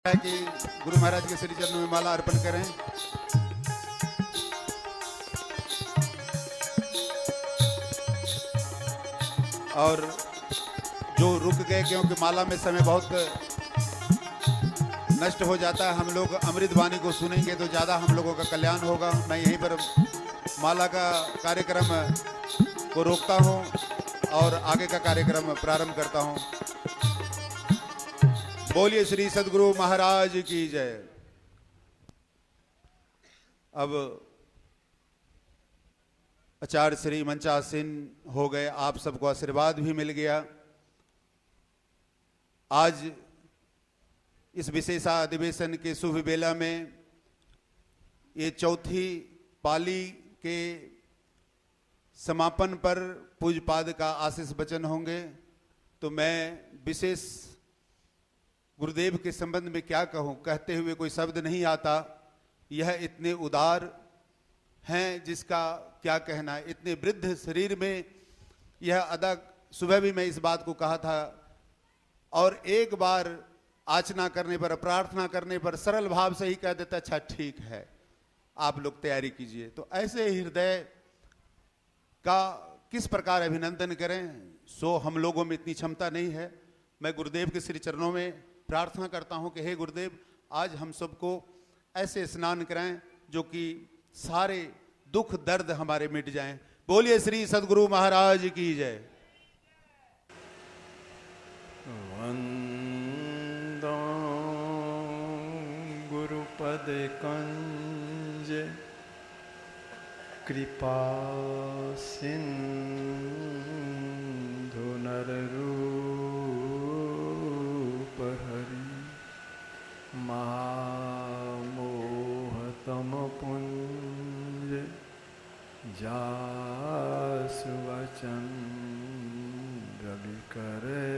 है कि गुरु महाराज के श्री चरणों में माला अर्पण करें। और जो रुक गए क्योंकि माला में समय बहुत नष्ट हो जाता है, हम लोग अमृत वाणी को सुनेंगे तो ज़्यादा हम लोगों का कल्याण होगा। मैं यहीं पर माला का कार्यक्रम को रोकता हूं और आगे का कार्यक्रम प्रारंभ करता हूं। बोलिए श्री सद्गुरु महाराज की जय। अब आचार्य श्री मंचासीन हो गए, आप सबको आशीर्वाद भी मिल गया। आज इस विशेष अधिवेशन के शुभ बेला में ये चौथी पाली के समापन पर पूज्यपाद का आशीष वचन होंगे। तो मैं विशेष गुरुदेव के संबंध में क्या कहूँ, कहते हुए कोई शब्द नहीं आता। यह इतने उदार हैं जिसका क्या कहना है। इतने वृद्ध शरीर में यह अदा, सुबह भी मैं इस बात को कहा था, और एक बार आचना करने पर, प्रार्थना करने पर सरल भाव से ही कह देता अच्छा ठीक है, आप लोग तैयारी कीजिए। तो ऐसे हृदय का किस प्रकार अभिनंदन करें, सो हम लोगों में इतनी क्षमता नहीं है। मैं गुरुदेव के श्री चरणों में प्रार्थना करता हूं कि हे गुरुदेव, आज हम सबको ऐसे स्नान कराएं जो कि सारे दुख दर्द हमारे मिट जाएं। बोलिए श्री सद्गुरु महाराज की जय। वंदो गुरुपद कंज कृपा सिंधु नररूप हरि महामोहतम पुंज जासु वचन रवि करे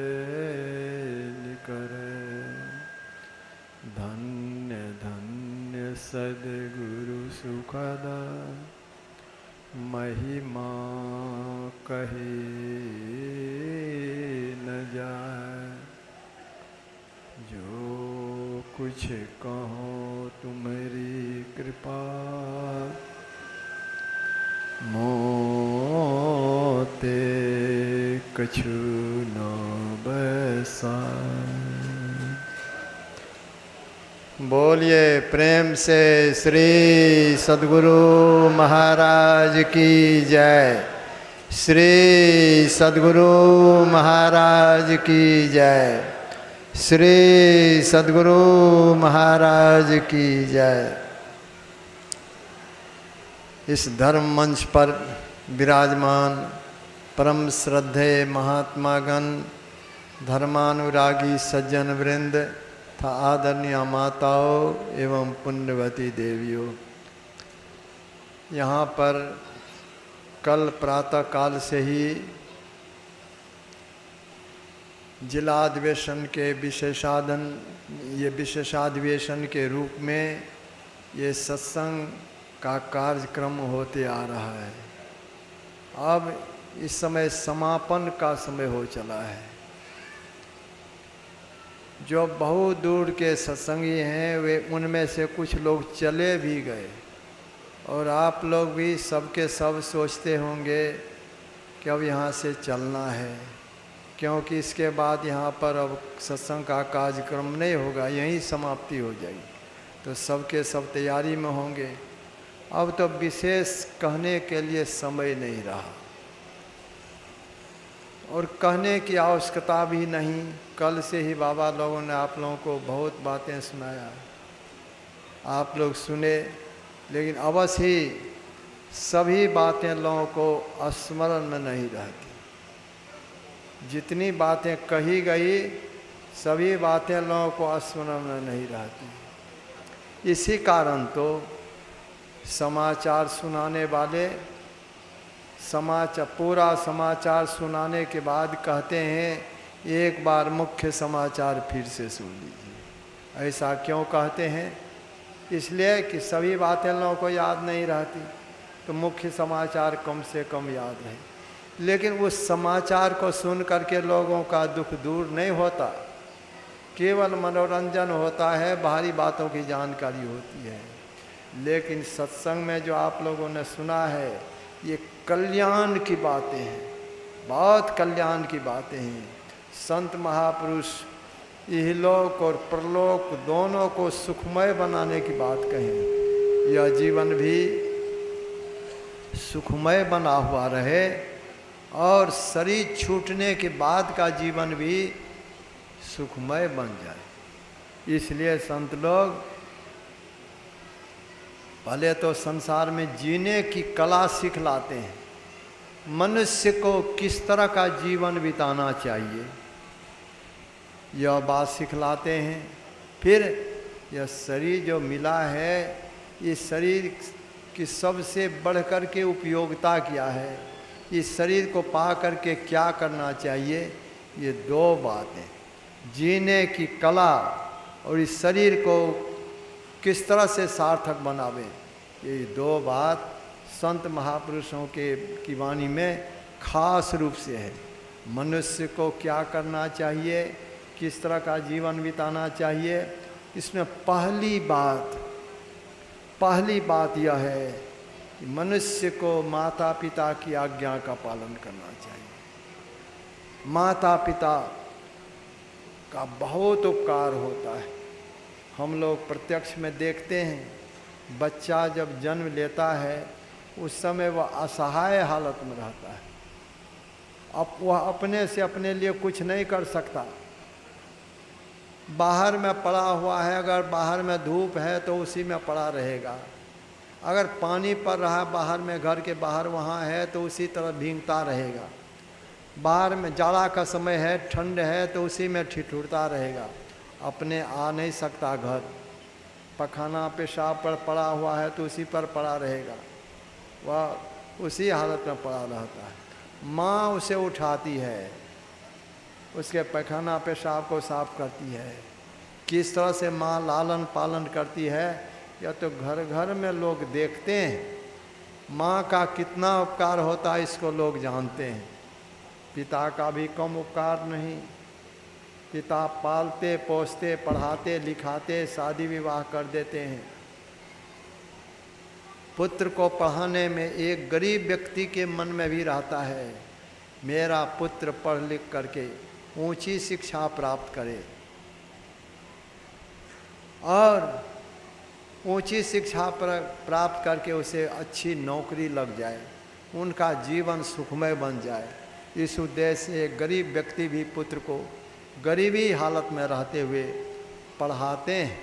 करे। धन्य धन्य सद्गुरु सुखदा महिमा कहे न जाए। जो कुछ कहो तुम्हारी कृपा मोते कछु न बसा। बोलिए प्रेम से श्री सद्गुरु महाराज की जय। श्री सद्गुरु महाराज की जय। श्री सद्गुरु महाराज की जय। इस धर्म मंच पर विराजमान परम श्रद्धेय महात्मागण, धर्मानुरागी सज्जन वृंद तथा आदरणीय माताओं एवं पुण्यवती देवियों, यहाँ पर कल प्रातः काल से ही जिला अधिवेशन के विशेषाधिवेशन के रूप में ये सत्संग का कार्यक्रम होते आ रहा है। अब इस समय समापन का समय हो चला है। जो बहुत दूर के सत्संगी हैं वे उनमें से कुछ लोग चले भी गए, और आप लोग भी सबके सब सोचते होंगे कि अब यहाँ से चलना है, क्योंकि इसके बाद यहाँ पर अब सत्संग का कार्यक्रम नहीं होगा, यहीं समाप्ति हो जाएगी। तो सबके सब तैयारी में होंगे। अब तो विशेष कहने के लिए समय नहीं रहा, और कहने की आवश्यकता भी नहीं। कल से ही बाबा लोगों ने आप लोगों को बहुत बातें सुनाया, आप लोग सुने, लेकिन अवश्य ही सभी बातें लोगों को स्मरण में नहीं रहती। जितनी बातें कही गई सभी बातें लोगों को स्मरण में नहीं रहती। इसी कारण तो समाचार सुनाने वाले पूरा समाचार सुनाने के बाद कहते हैं एक बार मुख्य समाचार फिर से सुन लीजिए। ऐसा क्यों कहते हैं? इसलिए कि सभी बातें लोगों को याद नहीं रहती, तो मुख्य समाचार कम से कम याद रहे। लेकिन उस समाचार को सुन करके लोगों का दुख दूर नहीं होता। केवल मनोरंजन होता है, बाहरी बातों की जानकारी होती है। लेकिन सत्संग में जो आप लोगों ने सुना है, ये कल्याण की बातें हैं, बहुत कल्याण की बातें हैं। संत महापुरुष इहलोक और परलोक दोनों को सुखमय बनाने की बात कहें। यह जीवन भी सुखमय बना हुआ रहे और शरीर छूटने के बाद का जीवन भी सुखमय बन जाए। इसलिए संत लोग पहले तो संसार में जीने की कला सिखलाते हैं, मनुष्य को किस तरह का जीवन बिताना चाहिए यह बात सिखलाते हैं। फिर यह शरीर जो मिला है, इस शरीर की सबसे बढ़कर के उपयोगिता क्या है, इस शरीर को पा करके क्या करना चाहिए, ये दो बातें, जीने की कला और इस शरीर को किस तरह से सार्थक बनावे, ये दो बात संत महापुरुषों की वाणी में खास रूप से है। मनुष्य को क्या करना चाहिए, किस तरह का जीवन बिताना चाहिए, इसमें पहली बात यह है कि मनुष्य को माता पिता की आज्ञा का पालन करना चाहिए। माता पिता का बहुत उपकार होता है। हम लोग प्रत्यक्ष में देखते हैं, बच्चा जब जन्म लेता है उस समय वह असहाय हालत में रहता है। अब वह अपने से अपने लिए कुछ नहीं कर सकता। बाहर में पड़ा हुआ है, अगर बाहर में धूप है तो उसी में पड़ा रहेगा, अगर पानी पड़ रहा है बाहर में, घर के बाहर वहाँ है तो उसी तरह भींगता रहेगा। बाहर में जाड़ा का समय है, ठंड है तो उसी में ठिठुरता रहेगा, अपने आ नहीं सकता घर। पखाना पेशाब पर पड़ा हुआ है तो उसी पर पड़ा रहेगा, वह उसी हालत में पड़ा रहता है। माँ उसे उठाती है, उसके पखाना पेशाब को साफ करती है। किस तरह से माँ लालन पालन करती है यह तो घर घर में लोग देखते हैं। माँ का कितना उपकार होता है इसको लोग जानते हैं। पिता का भी कम उपकार नहीं। पिता पालते पोसते पढ़ाते लिखाते शादी विवाह कर देते हैं। पुत्र को पढ़ाने में एक गरीब व्यक्ति के मन में भी रहता है, मेरा पुत्र पढ़ लिख करके ऊंची शिक्षा प्राप्त करे और ऊंची शिक्षा प्राप्त करके उसे अच्छी नौकरी लग जाए, उनका जीवन सुखमय बन जाए। इस उद्देश्य से एक गरीब व्यक्ति भी पुत्र को गरीबी हालत में रहते हुए पढ़ाते हैं,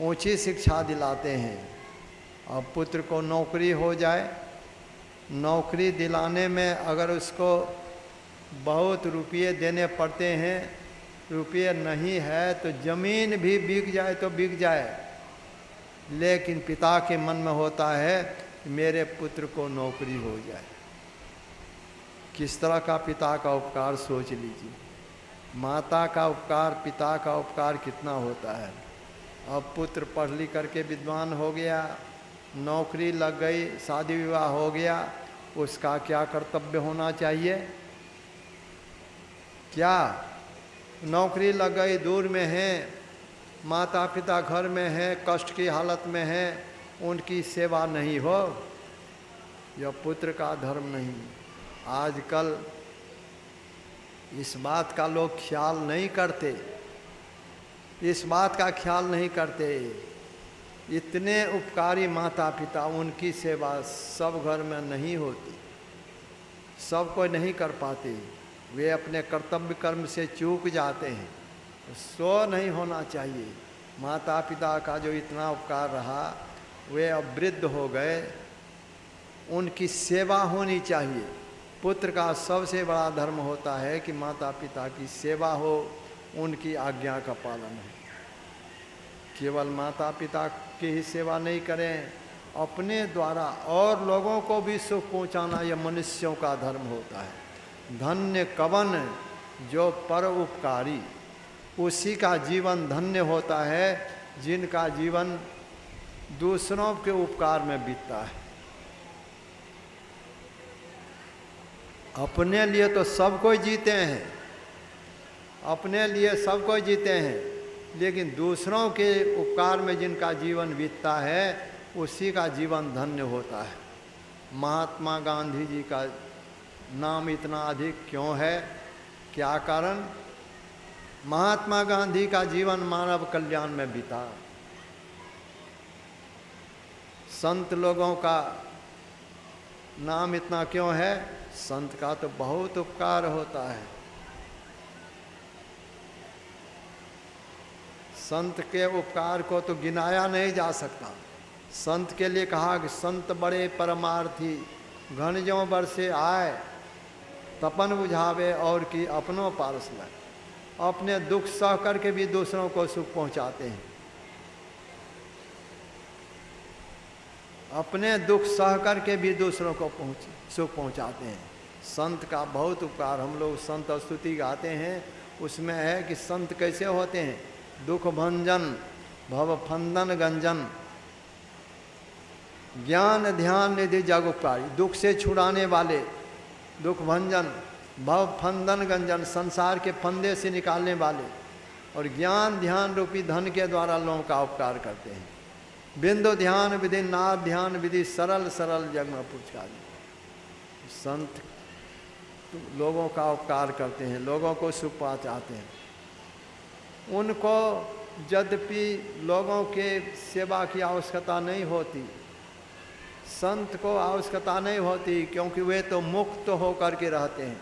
ऊंची शिक्षा दिलाते हैं। अब पुत्र को नौकरी हो जाए, नौकरी दिलाने में अगर उसको बहुत रुपये देने पड़ते हैं, रुपये नहीं है तो ज़मीन भी बिक जाए तो बिक जाए, लेकिन पिता के मन में होता है कि मेरे पुत्र को नौकरी हो जाए। किस तरह का पिता का उपकार सोच लीजिए। माता का उपकार, पिता का उपकार कितना होता है। अब पुत्र पढ़ लिख करके विद्वान हो गया, नौकरी लग गई, शादी विवाह हो गया, उसका क्या कर्तव्य होना चाहिए? क्या नौकरी लग गई, दूर में है, माता पिता घर में है, कष्ट की हालत में है, उनकी सेवा नहीं हो, यह पुत्र का धर्म नहीं। आजकल इस बात का लोग ख्याल नहीं करते, इस बात का ख्याल नहीं करते। इतने उपकारी माता पिता, उनकी सेवा सब घर में नहीं होती, सब कोई नहीं कर पाते। वे अपने कर्तव्य कर्म से चूक जाते हैं, सो नहीं होना चाहिए। माता पिता का जो इतना उपकार रहा, वे अब वृद्ध हो गए, उनकी सेवा होनी चाहिए। पुत्र का सबसे बड़ा धर्म होता है कि माता पिता की सेवा हो, उनकी आज्ञा का पालन हो। केवल माता पिता की ही सेवा नहीं करें, अपने द्वारा और लोगों को भी सुख पहुंचाना यह मनुष्यों का धर्म होता है। धन्य कवन जो पर उपकारी, उसी का जीवन धन्य होता है जिनका जीवन दूसरों के उपकार में बीतता है। अपने लिए तो सब कोई जीते हैं, अपने लिए सब कोई जीते हैं, लेकिन दूसरों के उपकार में जिनका जीवन बीतता है उसी का जीवन धन्य होता है। महात्मा गांधी जी का नाम इतना अधिक क्यों है? क्या कारण? महात्मा गांधी का जीवन मानव कल्याण में बीता। संत लोगों का नाम इतना क्यों है? संत का तो बहुत उपकार होता है। संत के उपकार को तो गिनाया नहीं जा सकता। संत के लिए कहा कि संत बड़े परमार्थी, घन ज्यों बरसे आए, तपन बुझावे और की अपनों पारस लाए। अपने दुख सह करके भी दूसरों को सुख पहुंचाते हैं। अपने दुख सह करके भी दूसरों को सुख पहुंचाते हैं। संत का बहुत उपकार। हम लोग संत स्तुति गाते हैं, उसमें है कि संत कैसे होते हैं? दुख भंजन, भव फंदन गंजन, ज्ञान ध्यान निधि जग उपकारी। दुख से छुड़ाने वाले, दुख भंजन, भव फंदन गंजन, संसार के फंदे से निकालने वाले, और ज्ञान ध्यान रूपी धन के द्वारा लोगों का उपकार करते हैं। बिंदु ध्यान विधि, नाद ध्यान विधि, सरल सरल जग में पुरस्कारी। संत लोगों का उपकार करते हैं, लोगों को सुख पहुंचाते हैं। उनको यद्यपि लोगों के सेवा की आवश्यकता नहीं होती, संत को आवश्यकता नहीं होती, क्योंकि वे तो मुक्त होकर के रहते हैं,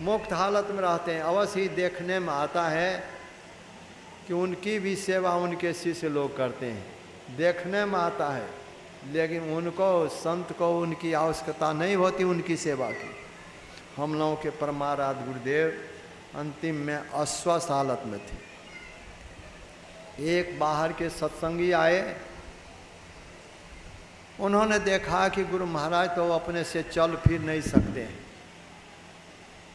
मुक्त हालत में रहते हैं। अवश्य ही देखने में आता है कि उनकी भी सेवा उनके शिष्य लोग करते हैं, देखने में आता है, लेकिन उनको, संत को उनकी आवश्यकता नहीं होती उनकी सेवा की। हम लोगों के परमाराध्य गुरुदेव अंतिम में अस्वस्थ हालत में थे। एक बाहर के सत्संगी आए, उन्होंने देखा कि गुरु महाराज तो अपने से चल फिर नहीं सकते हैं।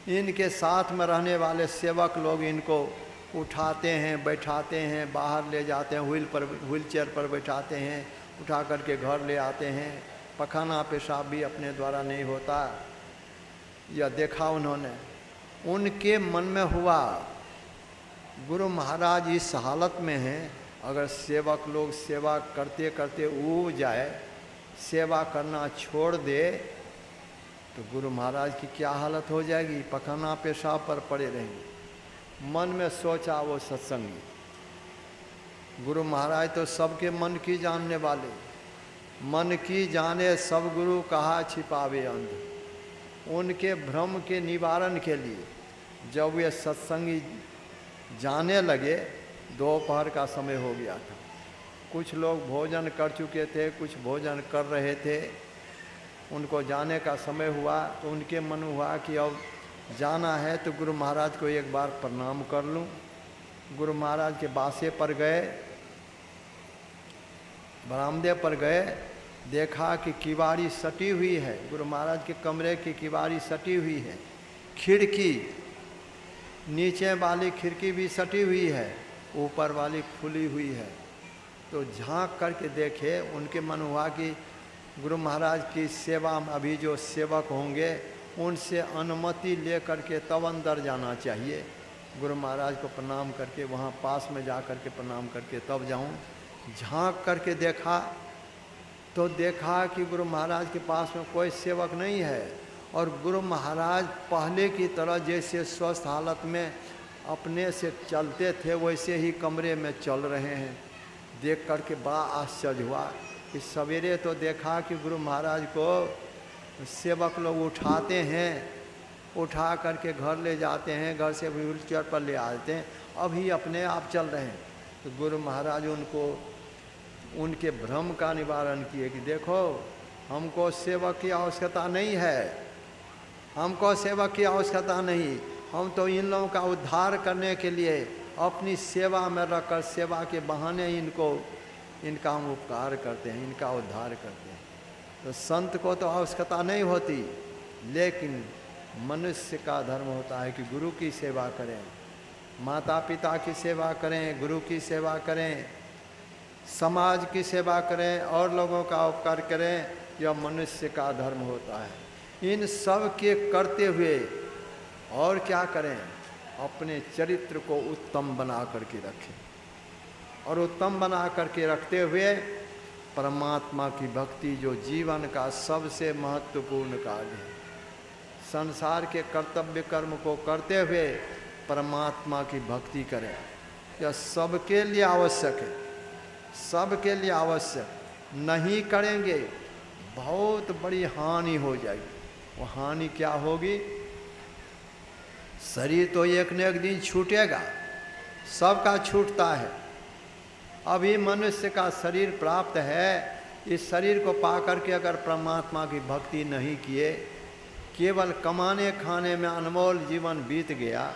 इनके साथ में रहने वाले सेवक लोग इनको उठाते हैं, बैठाते हैं, बाहर ले जाते हैं, व्हील चेयर पर बैठाते हैं, उठा करके घर ले आते हैं। पखाना पेशाब भी अपने द्वारा नहीं होता, यह देखा उन्होंने। उनके मन में हुआ गुरु महाराज इस हालत में हैं, अगर सेवक लोग सेवा करते करते ऊब जाए, सेवा करना छोड़ दे, तो गुरु महाराज की क्या हालत हो जाएगी? पखाना पेशाब पर पड़े रहेंगे। मन में सोचा वो सत्संगी, गुरु महाराज तो सबके मन की जानने वाले, मन की जाने सब गुरु कहा छिपावे अंध। उनके भ्रम के निवारण के लिए जब वे सत्संगी जाने लगे, दोपहर का समय हो गया था। कुछ लोग भोजन कर चुके थे, कुछ भोजन कर रहे थे। उनको जाने का समय हुआ तो उनके मन हुआ कि अब जाना है तो गुरु महाराज को एक बार प्रणाम कर लूं। गुरु महाराज के बासे पर गए, बरामदे पर गए, देखा कि किवाड़ी सटी हुई है, गुरु महाराज के कमरे की किवाड़ी सटी हुई है, खिड़की नीचे वाली खिड़की भी सटी हुई है, ऊपर वाली खुली हुई है। तो झांक करके देखे, उनके मन हुआ कि गुरु महाराज की सेवा में अभी जो सेवक होंगे उनसे अनुमति ले करके तब अंदर जाना चाहिए। गुरु महाराज को प्रणाम करके वहाँ पास में जा करके प्रणाम करके तब जाऊँ। झांक करके देखा तो देखा कि गुरु महाराज के पास में कोई सेवक नहीं है, और गुरु महाराज पहले की तरह जैसे स्वस्थ हालत में अपने से चलते थे वैसे ही कमरे में चल रहे हैं। देख करके बड़ा आश्चर्य हुआ कि सवेरे तो देखा कि गुरु महाराज को सेवक लोग उठाते हैं, उठा करके घर ले जाते हैं, घर से व्हील चेयर पर ले आते हैं, अभी अपने आप चल रहे हैं। तो गुरु महाराज उनको उनके भ्रम का निवारण किए कि देखो, हमको सेवक की आवश्यकता नहीं है, हमको सेवक की आवश्यकता नहीं, हम तो इन लोगों का उद्धार करने के लिए अपनी सेवा में रखकर सेवा के बहाने इनका हम उपकार करते हैं, इनका उद्धार करते हैं। तो संत को तो आवश्यकता नहीं होती, लेकिन मनुष्य का धर्म होता है कि गुरु की सेवा करें, माता पिता की सेवा करें, गुरु की सेवा करें, समाज की सेवा करें और लोगों का उपकार करें। यह मनुष्य का धर्म होता है। इन सब के करते हुए और क्या करें? अपने चरित्र को उत्तम बना करके रखें, और उत्तम बना करके रखते हुए परमात्मा की भक्ति जो जीवन का सबसे महत्वपूर्ण कार्य है, संसार के कर्तव्य कर्म को करते हुए परमात्मा की भक्ति करें। यह सबके लिए आवश्यक है, सबके लिए आवश्यक। नहीं करेंगे बहुत बड़ी हानि हो जाएगी। वो हानि क्या होगी? शरीर तो एक न एक दिन छूटेगा, सबका छूटता है। अभी मनुष्य का शरीर प्राप्त है, इस शरीर को पा करके अगर परमात्मा की भक्ति नहीं किए, केवल कमाने खाने में अनमोल जीवन बीत गया,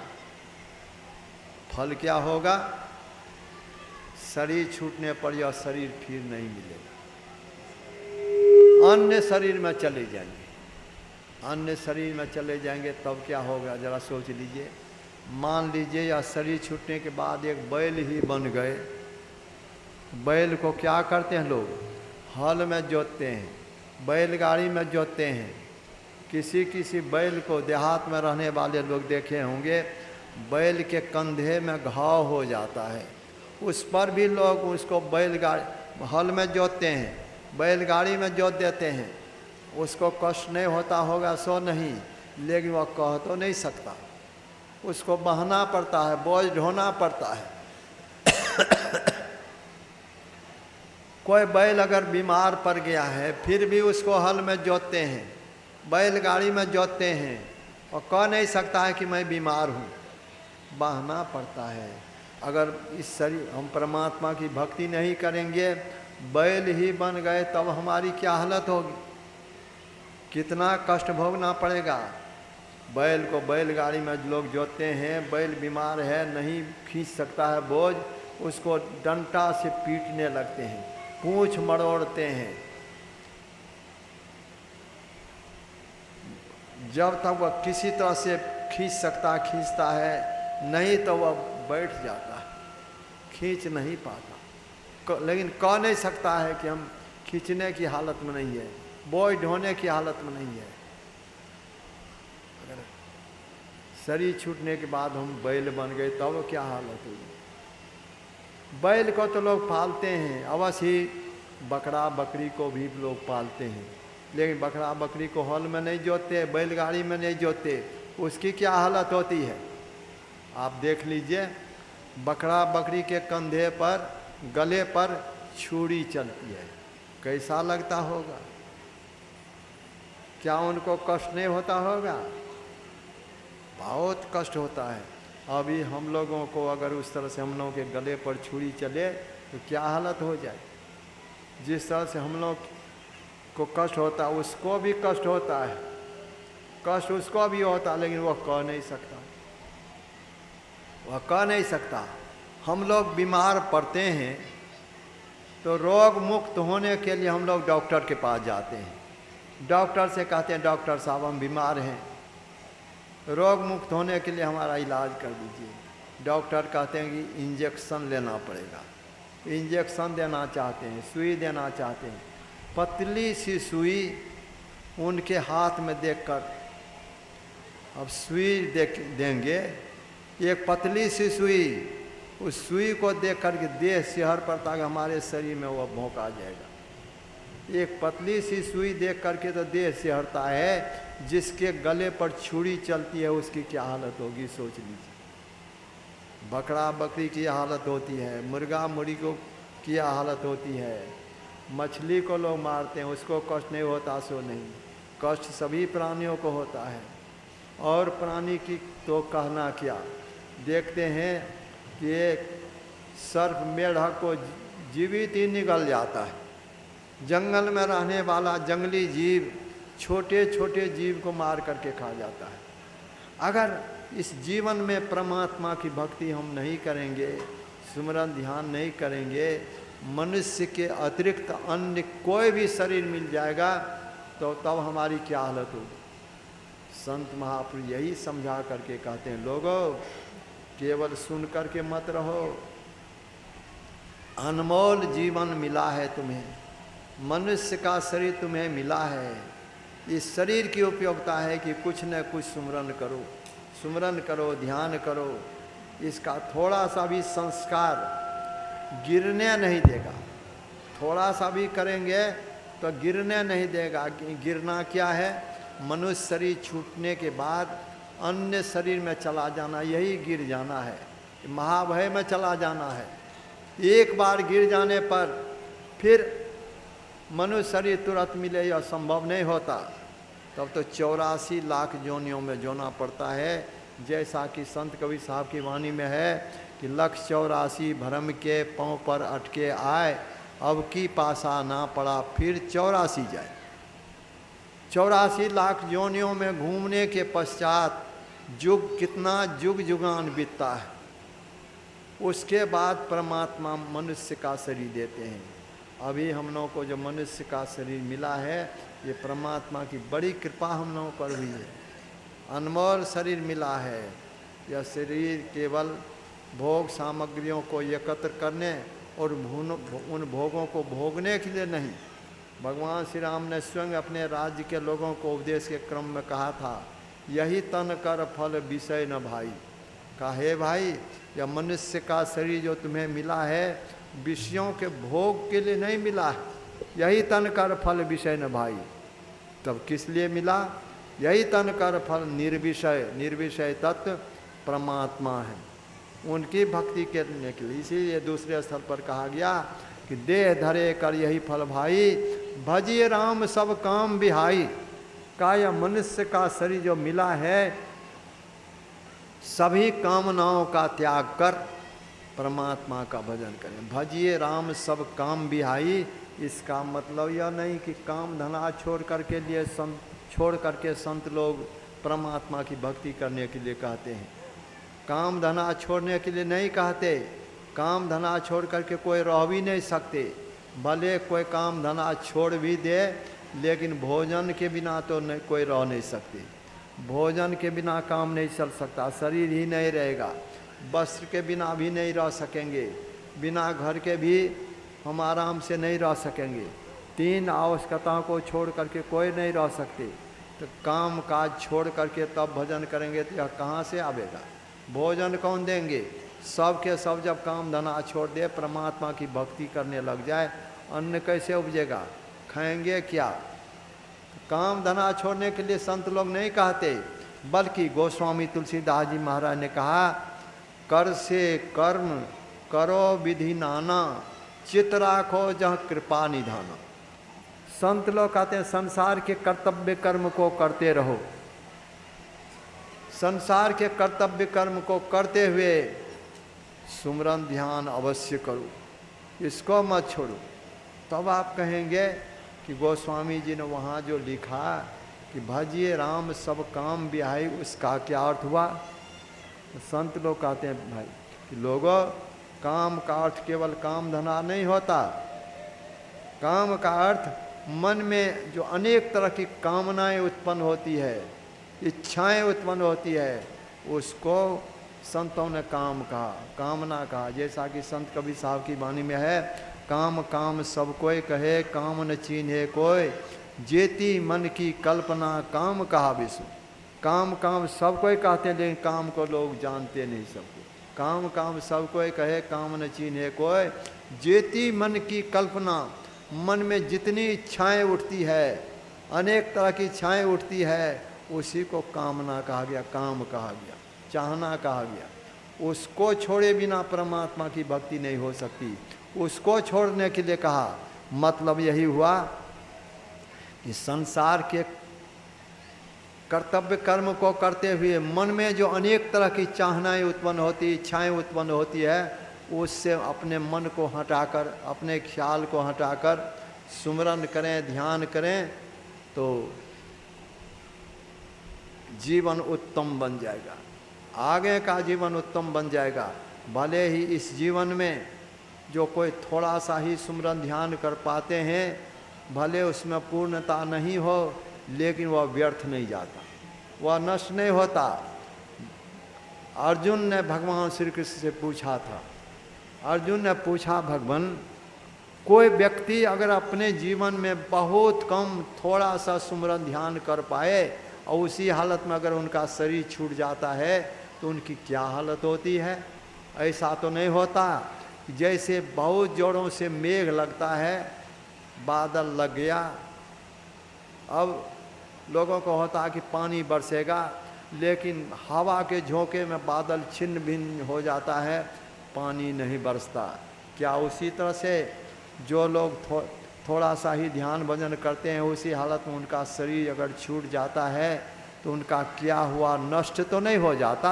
फल क्या होगा? शरीर छूटने पर यह शरीर फिर नहीं मिलेगा, अन्य शरीर में चले जाएंगे। अन्य शरीर में चले जाएंगे तब क्या होगा जरा सोच लीजिए। मान लीजिए यह शरीर छूटने के बाद एक बैल ही बन गए। बैल को क्या करते हैं लोग? हल में जोतते हैं, बैलगाड़ी में जोतते हैं। किसी किसी बैल को देहात में रहने वाले लोग देखे होंगे, बैल के कंधे में घाव हो जाता है, उस पर भी लोग उसको बैलगाड़ी हल में जोतते हैं, बैलगाड़ी में जोत देते हैं। उसको कष्ट नहीं होता होगा सो नहीं, लेकिन वह कह तो नहीं सकता, उसको बहना पड़ता है, बोझ ढोना पड़ता है। कोई बैल अगर बीमार पड़ गया है फिर भी उसको हल में जोतते हैं, बैलगाड़ी में जोतते हैं, और कह नहीं सकता है कि मैं बीमार हूँ, बहना पड़ता है। अगर इस शरीर हम परमात्मा की भक्ति नहीं करेंगे, बैल ही बन गए, तब हमारी क्या हालत होगी? कितना कष्ट भोगना पड़ेगा। बैल को बैलगाड़ी में लोग जोतते हैं, बैल बीमार है, नहीं खींच सकता है बोझ, उसको डंटा से पीटने लगते हैं, पूंछ मरोड़ते हैं। जब तक वह किसी तरह से खींचता है, नहीं तो वह बैठ जाता है, खींच नहीं पाता। लेकिन कह नहीं सकता है कि हम खींचने की हालत में नहीं है, बोझ ढोने की हालत में नहीं है। अगर शरीर छूटने के बाद हम बैल बन गए तब क्या हालत होगी? बैल को तो लोग पालते हैं, अवश्य ही बकरा बकरी को भी लोग पालते हैं, लेकिन बकरा बकरी को हल में नहीं जोतते, बैलगाड़ी में नहीं जोतते। उसकी क्या हालत होती है आप देख लीजिए। बकरा बकरी के कंधे पर, गले पर छुरी चलती है, कैसा लगता होगा? क्या उनको कष्ट नहीं होता होगा? बहुत कष्ट होता है। अभी हम लोगों को अगर उस तरह से हम लोगों के गले पर छुरी चले तो क्या हालत हो जाए? जिस तरह से हम लोग को कष्ट होता है उसको भी कष्ट होता है, कष्ट उसको भी होता है, लेकिन वह कह नहीं सकता, वह कह नहीं सकता। हम लोग बीमार पड़ते हैं तो रोग मुक्त होने के लिए हम लोग डॉक्टर के पास जाते हैं, डॉक्टर से कहते हैं डॉक्टर साहब हम बीमार हैं, रोग मुक्त होने के लिए हमारा इलाज कर दीजिए। डॉक्टर कहते हैं कि इंजेक्शन लेना पड़ेगा, इंजेक्शन देना चाहते हैं, सुई देना चाहते हैं। पतली सी सुई उनके हाथ में देखकर, अब सुई देंगे, एक पतली सी सुई, उस सुई को देख कर के देह सिहर पड़ता है, हमारे शरीर में वह भोंक आ जाएगा। एक पतली सी सुई देख करके तो देह सिहरता है, जिसके गले पर छुरी चलती है उसकी क्या हालत होगी सोच लीजिए। बकरा बकरी की हालत होती है, मुर्गा मुर्गी को की हालत होती है, मछली को लोग मारते हैं उसको कष्ट नहीं होता सो नहीं, कष्ट सभी प्राणियों को होता है। और प्राणी की तो कहना क्या, देखते हैं कि एक सर्प मेढक को जीवित ही निगल जाता है। जंगल में रहने वाला जंगली जीव छोटे छोटे जीव को मार करके खा जाता है। अगर इस जीवन में परमात्मा की भक्ति हम नहीं करेंगे, सुमरन ध्यान नहीं करेंगे, मनुष्य के अतिरिक्त अन्य कोई भी शरीर मिल जाएगा तो तब हमारी क्या हालत होगी। संत महापुरुष यही समझा करके कहते हैं, लोगों केवल सुन करके मत रहो, अनमोल जीवन मिला है तुम्हें, मनुष्य का शरीर तुम्हें मिला है। इस शरीर की उपयोगिता है कि कुछ न कुछ सुमरन करो, सुमरन करो, ध्यान करो, इसका थोड़ा सा भी संस्कार गिरने नहीं देगा। थोड़ा सा भी करेंगे तो गिरने नहीं देगा। गिरना क्या है? मनुष्य शरीर छूटने के बाद अन्य शरीर में चला जाना, यही गिर जाना है, महाभय में चला जाना है। एक बार गिर जाने पर फिर मनुष्य शरीर तुरंत मिले यह संभव नहीं होता। तब तो 84 लाख योनियों में जोना पड़ता है। जैसा कि संत कबीर साहब की वाणी में है कि 184 भरम के पाँव पर अटके आए, अब की पासा ना पड़ा फिर 84 जाए। 84 लाख योनियों में घूमने के पश्चात युग कितना युग युगान बीतता है, उसके बाद परमात्मा मनुष्य का शरीर देते हैं। अभी हम लोगों को जो मनुष्य का शरीर मिला है, ये परमात्मा की बड़ी कृपा हम लोगों पर हुई है। अनमोल शरीर मिला है। यह शरीर केवल भोग सामग्रियों को एकत्र करने और उन भोगों को भोगने के लिए नहीं। भगवान श्री राम ने स्वयं अपने राज्य के लोगों को उपदेश के क्रम में कहा था, यही तन कर फल विषय न भाई। कहा, हे भाई, यह मनुष्य का शरीर जो तुम्हें मिला है विषयों के भोग के लिए नहीं मिला है। यही तन कर फल विषय न भाई। तब किस लिए मिला? यही तन कर फल निर्विषय, निर्विषय तत्व परमात्मा है, उनकी भक्ति करने के लिए। इसीलिए दूसरे स्थल पर कहा गया कि देह धरे कर यही फल भाई, भजिए राम सब काम बिहाई। का यह मनुष्य का शरीर जो मिला है, सभी कामनाओं का त्याग कर परमात्मा का भजन करें। भजिए राम सब काम बिहाई। इसका मतलब यह नहीं कि काम धना छोड़ करके संत लोग परमात्मा की भक्ति करने के लिए कहते हैं। काम धना छोड़ने के लिए नहीं कहते। काम धना छोड़ करके कोई रह भी नहीं सकते। भले कोई काम धना छोड़ भी दे, लेकिन भोजन के बिना तो नहीं, कोई रह नहीं सकते। भोजन के बिना काम नहीं चल सकता, शरीर ही नहीं रहेगा। वस्त्र के बिना भी नहीं रह सकेंगे, बिना घर के भी हम आराम से नहीं रह सकेंगे। 3 आवश्यकताओं को छोड़ करके कोई नहीं रह सकते। तो काम काज छोड़ करके तब भजन करेंगे तो यह कहाँ से आवेगा? भोजन कौन देंगे? सब के सब जब काम धना छोड़ दे, परमात्मा की भक्ति करने लग जाए, अन्न कैसे उपजेगा? खाएंगे क्या? काम धना छोड़ने के लिए संत लोग नहीं कहते, बल्कि गोस्वामी तुलसीदास जी महाराज ने कहा, कर से कर्म करो विधि नाना, चित राखो जहाँ कृपा निधाना। संत लोग कहते हैं संसार के कर्तव्य कर्म को करते रहो, संसार के कर्तव्य कर्म को करते हुए सुमरन ध्यान अवश्य करो, इसको मत छोड़ो। तब आप कहेंगे कि गोस्वामी जी ने वहाँ जो लिखा कि भजिए राम सब काम बिहाई, उसका क्या अर्थ हुआ? संत लोग कहते हैं भाई कि लोगों, काम का अर्थ केवल काम धना नहीं होता। काम का अर्थ मन में जो अनेक तरह की कामनाएं उत्पन्न होती है, इच्छाएं उत्पन्न होती है, उसको संतों ने काम कहा, कामना कहा। जैसा कि संत कबीर साहब की वाणी में है, काम काम सब कोई कहे, काम न चीन्हे कोई, जेती मन की कल्पना काम कहा विष्णु। काम काम सब कोई कहते हैं, लेकिन काम को लोग जानते नहीं सबको। काम काम सब कोई कहे, काम न चीन्हे कोई, जेती मन की कल्पना। मन में जितनी इच्छाएं उठती है, अनेक तरह की इच्छाएं उठती है, उसी को कामना कहा गया, काम कहा गया, चाहना कहा गया। उसको छोड़े बिना परमात्मा की भक्ति नहीं हो सकती। उसको छोड़ने के लिए कहा, मतलब यही हुआ कि संसार के कर्तव्य कर्म को करते हुए मन में जो अनेक तरह की चाहनाएं उत्पन्न होती, इच्छाएं उत्पन्न होती है, उससे अपने मन को हटाकर, अपने ख्याल को हटाकर सुमरन करें, ध्यान करें, तो जीवन उत्तम बन जाएगा। आगे का जीवन उत्तम बन जाएगा। भले ही इस जीवन में जो कोई थोड़ा सा ही सुमरन ध्यान कर पाते हैं, भले उसमें पूर्णता नहीं हो, लेकिन वह व्यर्थ नहीं जाता, वह नष्ट नहीं होता। अर्जुन ने भगवान श्री कृष्ण से पूछा था, अर्जुन ने पूछा, भगवान, कोई व्यक्ति अगर अपने जीवन में बहुत कम थोड़ा सा सुमरन ध्यान कर पाए और उसी हालत में अगर उनका शरीर छूट जाता है तो उनकी क्या हालत होती है। ऐसा तो नहीं होता जैसे बहुत जोरों से मेघ लगता है, बादल लग गया, अब लोगों को होता है कि पानी बरसेगा, लेकिन हवा के झोंके में बादल छिन्न भिन्न हो जाता है, पानी नहीं बरसता। क्या उसी तरह से जो लोग थोड़ा सा ही ध्यान भजन करते हैं उसी हालत में उनका शरीर अगर छूट जाता है तो उनका क्या हुआ, नष्ट तो नहीं हो जाता।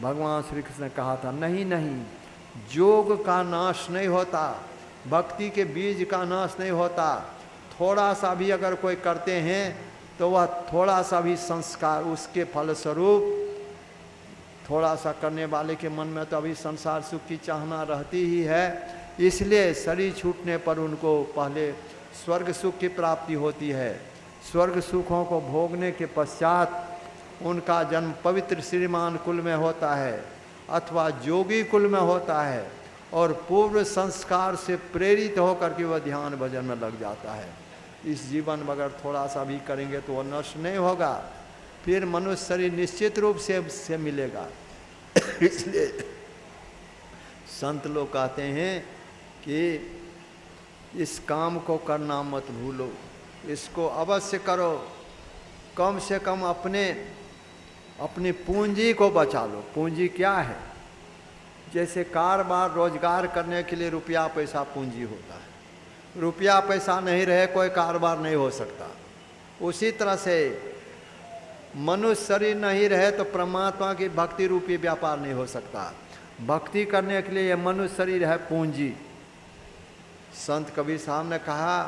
भगवान श्री कृष्ण ने कहा था नहीं नहीं, योग का नाश नहीं होता, भक्ति के बीज का नाश नहीं होता। थोड़ा सा भी अगर कोई करते हैं तो वह थोड़ा सा भी संस्कार उसके फलस्वरूप, थोड़ा सा करने वाले के मन में तो अभी संसार सुख की चाहना रहती ही है, इसलिए शरीर छूटने पर उनको पहले स्वर्ग सुख की प्राप्ति होती है। स्वर्ग सुखों को भोगने के पश्चात उनका जन्म पवित्र श्रीमान कुल में होता है अथवा जोगी कुल में होता है, और पूर्व संस्कार से प्रेरित होकर के वह ध्यान भजन में लग जाता है। इस जीवन में अगर थोड़ा सा भी करेंगे तो वह नष्ट नहीं होगा, फिर मनुष्य शरीर निश्चित रूप से मिलेगा। इसलिए संत लोग कहते हैं कि इस काम को करना मत भूलो, इसको अवश्य करो, कम से कम अपनी पूंजी को बचा लो। पूंजी क्या है? जैसे कारोबार रोजगार करने के लिए रुपया पैसा पूंजी होता है, रुपया पैसा नहीं रहे कोई कारोबार नहीं हो सकता। उसी तरह से मनुष्य शरीर नहीं रहे तो परमात्मा की भक्ति रूपी व्यापार नहीं हो सकता। भक्ति करने के लिए यह मनुष्य शरीर है पूंजी। संत कबीर साहब ने कहा,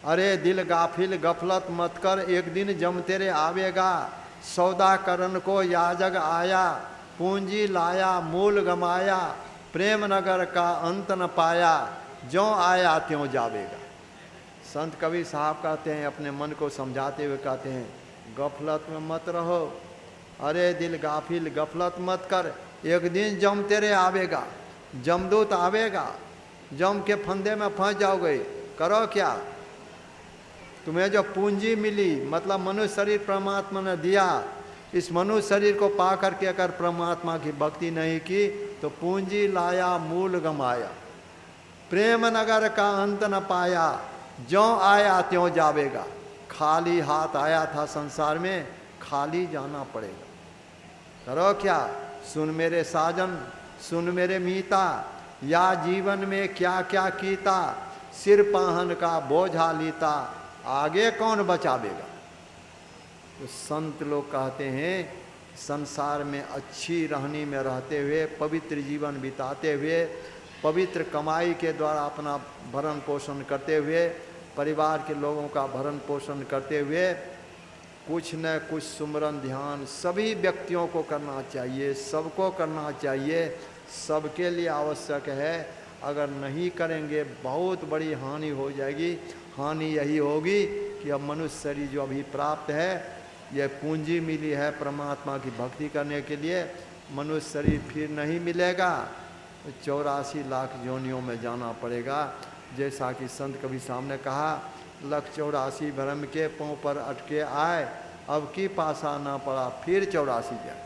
अरे दिल गाफिल गफलत मत कर, एक दिन जम तेरे आवेगा, सौदा करन को याजग आया, पूंजी लाया मूल गमाया, प्रेम नगर का अंत न पाया, ज्यों आया त्यों जावेगा। संत कबीर साहब कहते हैं, अपने मन को समझाते हुए कहते हैं, गफलत में मत रहो, अरे दिल गाफिल गफलत मत कर, एक दिन जम तेरे आवेगा, जमदूत आवेगा, जम के फंदे में फंस जाओगे। करो क्या? तुम्हें जो पूंजी मिली, मतलब मनुष्य शरीर परमात्मा ने दिया, इस मनुष्य शरीर को पा करके अगर परमात्मा की भक्ति नहीं की तो पूंजी लाया मूल गमाया, प्रेम नगर का अंत न पाया, ज्यों आया त्यों जावेगा। खाली हाथ आया था संसार में, खाली जाना पड़ेगा। करो क्या? सुन मेरे साजन, सुन मेरे मीता, या जीवन में क्या क्या कीता, सिर पाहन का बोझा लीता, आगे कौन बचावेगा। तो संत लोग कहते हैं संसार में अच्छी रहनी में रहते हुए, पवित्र जीवन बिताते हुए, पवित्र कमाई के द्वारा अपना भरण पोषण करते हुए, परिवार के लोगों का भरण पोषण करते हुए कुछ न कुछ सुमरन ध्यान सभी व्यक्तियों को करना चाहिए, सबको करना चाहिए, सबके लिए आवश्यक है। अगर नहीं करेंगे बहुत बड़ी हानि हो जाएगी। हानि यही होगी कि अब मनुष्य शरीर जो अभी प्राप्त है, यह पूंजी मिली है परमात्मा की भक्ति करने के लिए, मनुष्य शरीर फिर नहीं मिलेगा, 84 लाख योनियों में जाना पड़ेगा। जैसा कि संत कबीर साहब ने कहा, लख 84 भ्रम के पाँव पर अटके आए, अब की पासा ना पड़ा, फिर 84 जाए,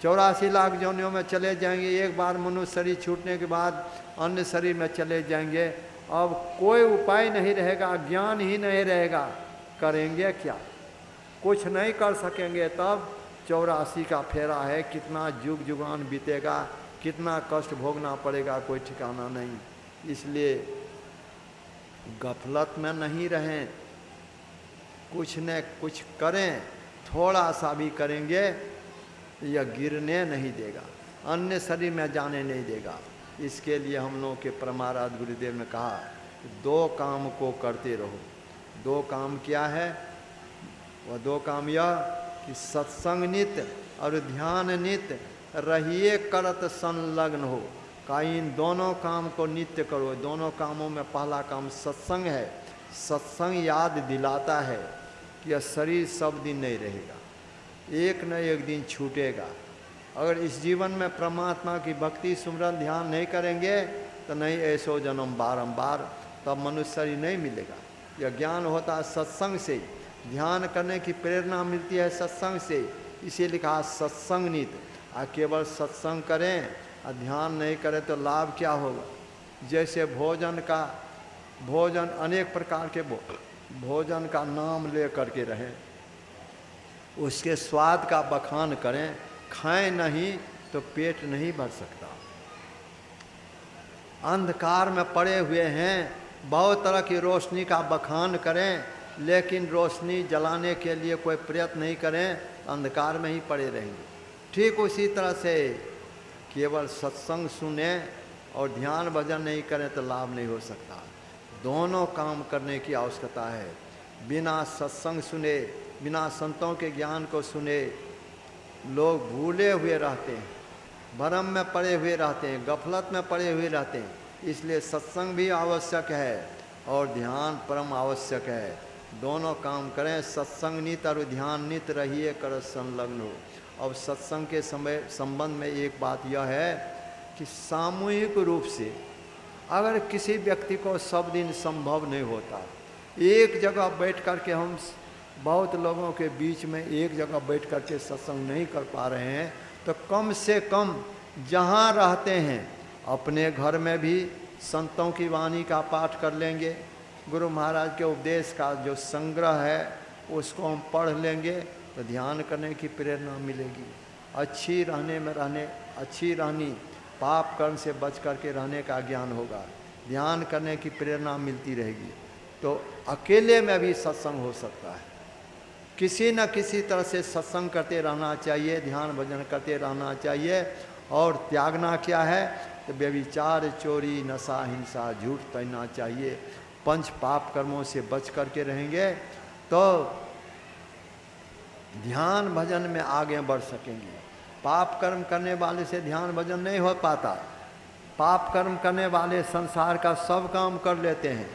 84 लाख योनियों में चले जाएंगे। एक बार मनुष्य शरीर छूटने के बाद अन्य शरीर में चले जाएंगे। अब कोई उपाय नहीं रहेगा, ज्ञान ही नहीं रहेगा, करेंगे क्या? कुछ नहीं कर सकेंगे। तब 84 का फेरा है, कितना जुग जुगान बीतेगा, कितना कष्ट भोगना पड़ेगा, कोई ठिकाना नहीं। इसलिए गफलत में नहीं रहें, कुछ न कुछ करें, थोड़ा सा भी करेंगे यह गिरने नहीं देगा, अन्य शरीर में जाने नहीं देगा। इसके लिए हम लोगों के परमाराध्य गुरुदेव ने कहा, दो काम को करते रहो। दो काम क्या है? वह दो काम यह कि सत्संग नित्य और ध्यान नित्य रहिए करत संलग्न हो। का इन दोनों काम को नित्य करो। दोनों कामों में पहला काम सत्संग है। सत्संग याद दिलाता है कि यह शरीर सब दिन नहीं रहेगा, एक न एक दिन छूटेगा। अगर इस जीवन में परमात्मा की भक्ति सुमरन ध्यान नहीं करेंगे तो नहीं ऐसो जन्म बारंबार, तब मनुष्य शरीर नहीं मिलेगा। यह ज्ञान होता है सत्संग से। ध्यान करने की प्रेरणा मिलती है सत्संग से, इसे लिखा सत्संग नीति। केवल सत्संग करें और ध्यान नहीं करें तो लाभ क्या होगा। जैसे भोजन अनेक प्रकार के भोजन का नाम ले करके रहें, उसके स्वाद का बखान करें, खाएं नहीं तो पेट नहीं भर सकता। अंधकार में पड़े हुए हैं, बहुत तरह की रोशनी का बखान करें, लेकिन रोशनी जलाने के लिए कोई प्रयत्न नहीं करें, अंधकार में ही पड़े रहेंगे। ठीक उसी तरह से केवल सत्संग सुने और ध्यान भजन नहीं करें तो लाभ नहीं हो सकता। दोनों काम करने की आवश्यकता है। बिना सत्संग सुने, बिना संतों के ज्ञान को सुने लोग भूले हुए रहते हैं, भ्रम में पड़े हुए रहते हैं, गफलत में पड़े हुए रहते हैं। इसलिए सत्संग भी आवश्यक है और ध्यान परम आवश्यक है। दोनों काम करें, सत्संग नित और ध्यान नित रहिए कर संलग्न हो। और सत्संग के समय संबंध में एक बात यह है कि सामूहिक रूप से अगर किसी व्यक्ति को सब दिन संभव नहीं होता, एक जगह बैठ कर के हम बहुत लोगों के बीच में एक जगह बैठ कर के सत्संग नहीं कर पा रहे हैं, तो कम से कम जहाँ रहते हैं अपने घर में भी संतों की वाणी का पाठ कर लेंगे, गुरु महाराज के उपदेश का जो संग्रह है उसको हम पढ़ लेंगे तो ध्यान करने की प्रेरणा मिलेगी। अच्छी रहनी, पाप कर्म से बच करके रहने का ज्ञान होगा, ध्यान करने की प्रेरणा मिलती रहेगी। तो अकेले में भी सत्संग हो सकता है। किसी न किसी तरह से सत्संग करते रहना चाहिए, ध्यान भजन करते रहना चाहिए। और त्यागना क्या है तो व्यभिचार, चोरी, नशा, हिंसा, झूठ तैरना चाहिए। पंच पाप कर्मों से बच करके रहेंगे तो ध्यान भजन में आगे बढ़ सकेंगे। पाप कर्म करने वाले से ध्यान भजन नहीं हो पाता। पाप कर्म करने वाले संसार का सब काम कर लेते हैं,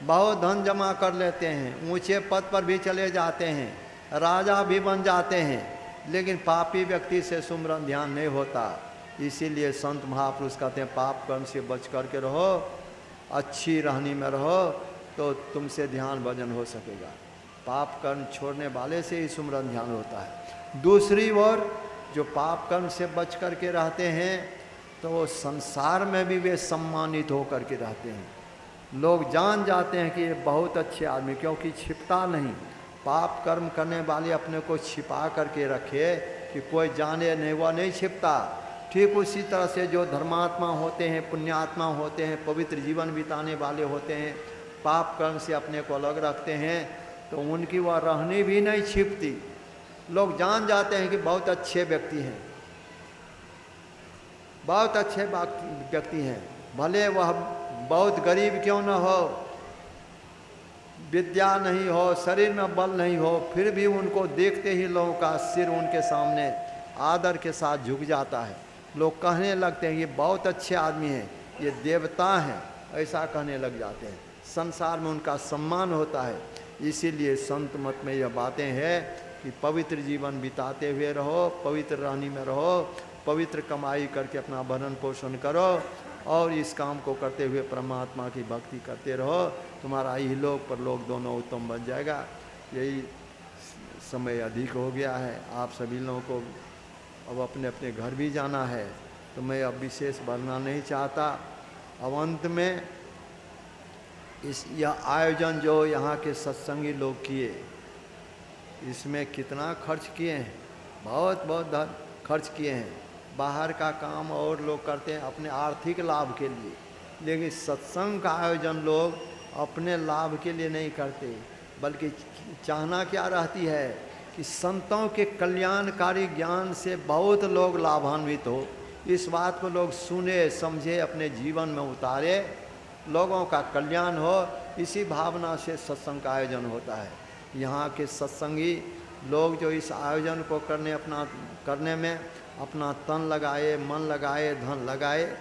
बहुत धन जमा कर लेते हैं, ऊंचे पद पर भी चले जाते हैं, राजा भी बन जाते हैं, लेकिन पापी व्यक्ति से सुमरन ध्यान नहीं होता। इसीलिए संत महापुरुष कहते हैं पाप कर्म से बच करके रहो, अच्छी रहनी में रहो तो तुमसे ध्यान भजन हो सकेगा। पाप कर्म छोड़ने वाले से ही सुमरन ध्यान होता है। दूसरी ओर जो पाप कर्म से बच करके रहते हैं तो वो संसार में भी वे सम्मानित हो करके रहते हैं। लोग जान जाते हैं कि ये बहुत अच्छे आदमी, क्योंकि छिपता नहीं। पाप कर्म करने वाले अपने को छिपा करके रखे कि कोई जाने नहीं, वह नहीं छिपता। ठीक उसी तरह से जो धर्मात्मा होते हैं, पुण्यात्मा होते हैं, पवित्र जीवन बिताने वाले होते हैं, पाप कर्म से अपने को अलग रखते हैं तो उनकी वह रहनी भी नहीं छिपती। लोग जान जाते हैं कि बहुत अच्छे व्यक्ति हैं, बहुत अच्छे व्यक्ति हैं, भले वह बहुत गरीब क्यों न हो, विद्या नहीं हो, शरीर में बल नहीं हो, फिर भी उनको देखते ही लोगों का सिर उनके सामने आदर के साथ झुक जाता है। लोग कहने लगते हैं ये बहुत अच्छे आदमी हैं, ये देवता हैं, ऐसा कहने लग जाते हैं। संसार में उनका सम्मान होता है। इसीलिए संत मत में यह बातें हैं कि पवित्र जीवन बिताते हुए रहो, पवित्र रहनी में रहो, पवित्र कमाई करके अपना भरण पोषण करो और इस काम को करते हुए परमात्मा की भक्ति करते रहो। तुम्हारा इहलोक परलोक दोनों उत्तम बन जाएगा। यही समय अधिक हो गया है, आप सभी लोगों को अब अपने अपने घर भी जाना है, तो मैं अब विशेष बढ़ना नहीं चाहता। अब अंत में यह आयोजन जो यहाँ के सत्संगी लोग किए, इसमें कितना खर्च किए हैं, बहुत बहुत खर्च किए हैं। बाहर का काम और लोग करते हैं अपने आर्थिक लाभ के लिए, लेकिन सत्संग का आयोजन लोग अपने लाभ के लिए नहीं करते, बल्कि चाहना क्या रहती है कि संतों के कल्याणकारी ज्ञान से बहुत लोग लाभान्वित हो। इस बात को लोग सुने समझे, अपने जीवन में उतारे, लोगों का कल्याण हो, इसी भावना से सत्संग का आयोजन होता है। यहाँ के सत्संगी लोग जो इस आयोजन को करने में अपना तन लगाए, मन लगाए, धन लगाए,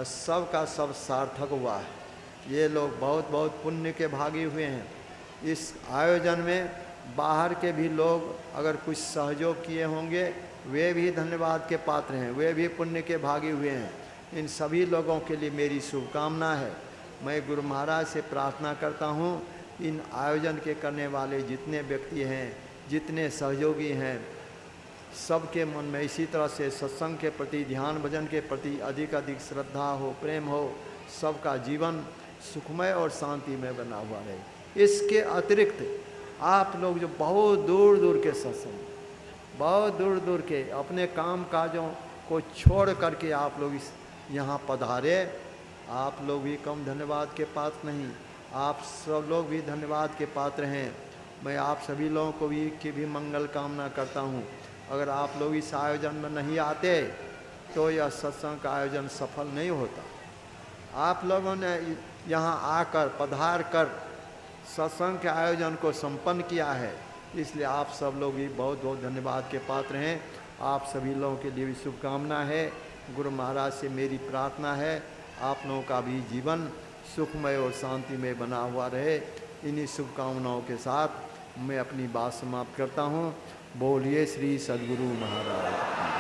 सब का सब सार्थक हुआ है। ये लोग बहुत बहुत पुण्य के भागी हुए हैं। इस आयोजन में बाहर के भी लोग अगर कुछ सहयोग किए होंगे, वे भी धन्यवाद के पात्र हैं, वे भी पुण्य के भागी हुए हैं। इन सभी लोगों के लिए मेरी शुभकामना है। मैं गुरु महाराज से प्रार्थना करता हूँ इन आयोजन के करने वाले जितने व्यक्ति हैं, जितने सहयोगी हैं, सबके मन में इसी तरह से सत्संग के प्रति, ध्यान भजन के प्रति अधिक श्रद्धा हो, प्रेम हो, सबका जीवन सुखमय और शांतिमय बना हुआ रहे। इसके अतिरिक्त आप लोग जो बहुत दूर दूर के सत्संग, बहुत दूर दूर के अपने काम काजों को छोड़ करके आप लोग इस यहाँ पधारे, आप लोग भी कम धन्यवाद के पात्र नहीं, आप सब लोग भी धन्यवाद के पात्र हैं। मैं आप सभी लोगों को भी की भी मंगल कामना करता हूँ। अगर आप लोग इस आयोजन में नहीं आते तो यह सत्संग का आयोजन सफल नहीं होता। आप लोगों ने यहाँ आकर पधार कर सत्संग के आयोजन को संपन्न किया है, इसलिए आप सब लोग भी बहुत बहुत धन्यवाद के पात्र हैं। आप सभी लोगों के लिए भी शुभकामना है। गुरु महाराज से मेरी प्रार्थना है आप लोगों का भी जीवन सुखमय और शांतिमय बना हुआ रहे। इन्हीं शुभकामनाओं के साथ मैं अपनी बात समाप्त करता हूँ। बोलिए श्री सद्गुरु महाराज।